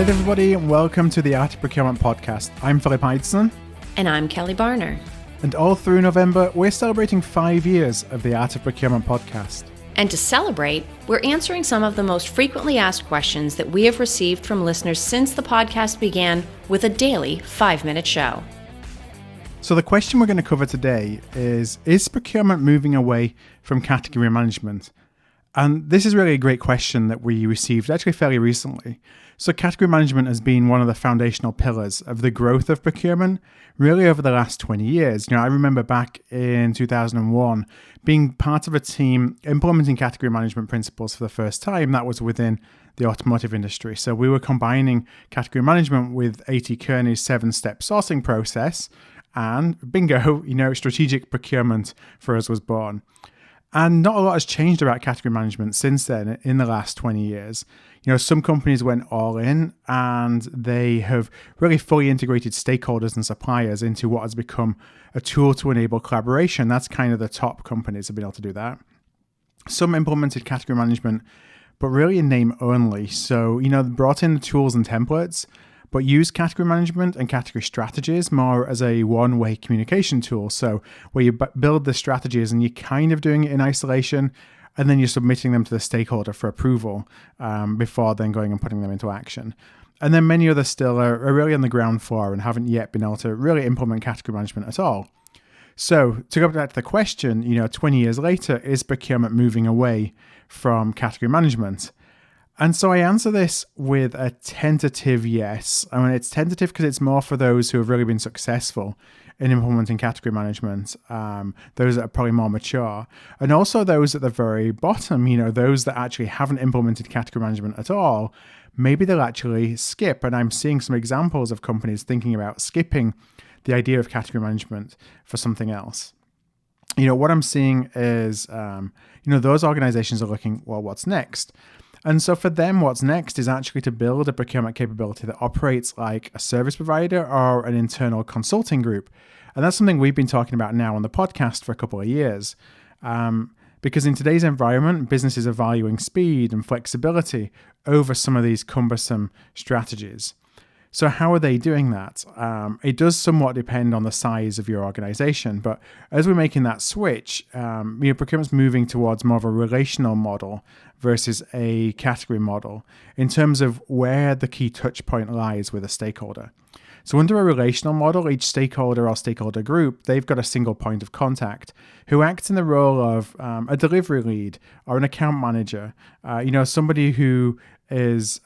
Hi there, everybody, and welcome to the Art of Procurement podcast. I'm Philip Ideson. And I'm Kelly Barner. And all through November, we're celebrating 5 years of the Art of Procurement podcast. And to celebrate, we're answering some of the most frequently asked questions that we have received from listeners since the podcast began with a daily 5-minute show. So the question we're going to cover today is procurement moving away from category management? And this is really a great question that we received actually fairly recently. So category management has been one of the foundational pillars of the growth of procurement really over the last 20 years. I remember back in 2001 being part of a team implementing category management principles for the first time. That was within the automotive industry. So we were combining category management with A.T. Kearney's 7-step sourcing process, and bingo, strategic procurement for us was born. And not a lot has changed about category management since then in the last 20 years. Some companies went all in and they have really fully integrated stakeholders and suppliers into what has become a tool to enable collaboration. That's kind of the top companies have been able to do that. Some implemented category management, but really in name only. So, brought in the tools and templates, but use category management and category strategies more as a one-way communication tool. So where you build the strategies and you're kind of doing it in isolation, and then you're submitting them to the stakeholder for approval before then going and putting them into action. And then many others still are really on the ground floor and haven't yet been able to really implement category management at all. So to go back to the question, 20 years later, is procurement moving away from category management? And so I answer this with a tentative yes. I mean, it's tentative because it's more for those who have really been successful in implementing category management, those that are probably more mature, and also those at the very bottom, those that actually haven't implemented category management at all. Maybe they'll actually skip. And I'm seeing some examples of companies thinking about skipping the idea of category management for something else. What I'm seeing is, those organizations are looking, well, what's next? And so for them, what's next is actually to build a procurement capability that operates like a service provider or an internal consulting group. And that's something we've been talking about now on the podcast for a couple of years. Because in today's environment, businesses are valuing speed and flexibility over some of these cumbersome strategies. So how are they doing that? It does somewhat depend on the size of your organization, but as we're making that switch, procurement's moving towards more of a relational model versus a category model in terms of where the key touch point lies with a stakeholder. So under a relational model, each stakeholder or stakeholder group, they've got a single point of contact who acts in the role of a delivery lead or an account manager, somebody who is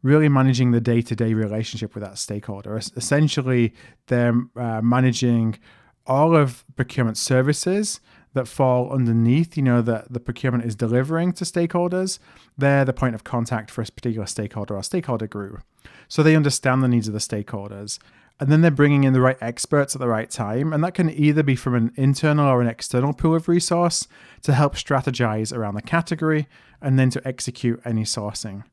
really managing the day-to-day relationship with that stakeholder. Essentially, they're managing all of procurement services that fall underneath, that the procurement is delivering to stakeholders. They're the point of contact for a particular stakeholder or stakeholder group. So they understand the needs of the stakeholders. And then they're bringing in the right experts at the right time. And that can either be from an internal or an external pool of resource to help strategize around the category and then to execute any sourcing.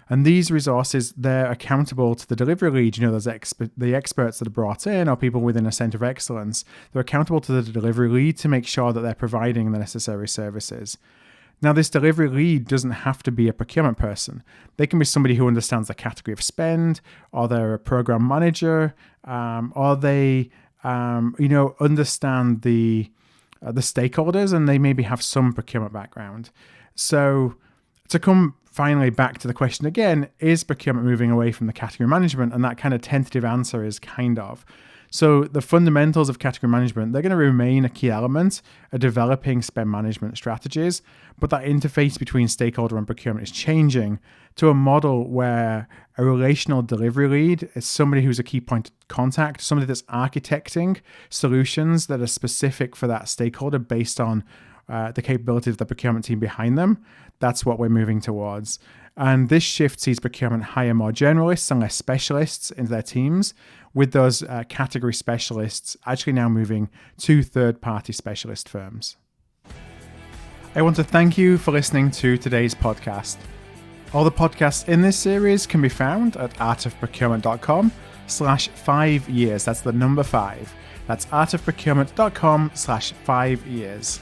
And these resources, they're accountable to the delivery lead. The experts that are brought in or people within a center of excellence. They're accountable to the delivery lead to make sure that they're providing the necessary services. Now, this delivery lead doesn't have to be a procurement person. They can be somebody who understands the category of spend, or they're a program manager, or they, understand the stakeholders, and they maybe have some procurement background. So to come finally back to the question again, is procurement moving away from the category management? And that kind of tentative answer is kind of. So the fundamentals of category management, they're going to remain a key element of developing spend management strategies, but that interface between stakeholder and procurement is changing to a model where a relational delivery lead is somebody who's a key point of contact, somebody that's architecting solutions that are specific for that stakeholder based on the capability of the procurement team behind them. That's what we're moving towards. And this shift sees procurement hire more generalists and less specialists into their teams, with those category specialists actually now moving to third-party specialist firms. I want to thank you for listening to today's podcast. All the podcasts in this series can be found at artofprocurement.com/5 years. That's the number 5. That's artofprocurement.com/5 years.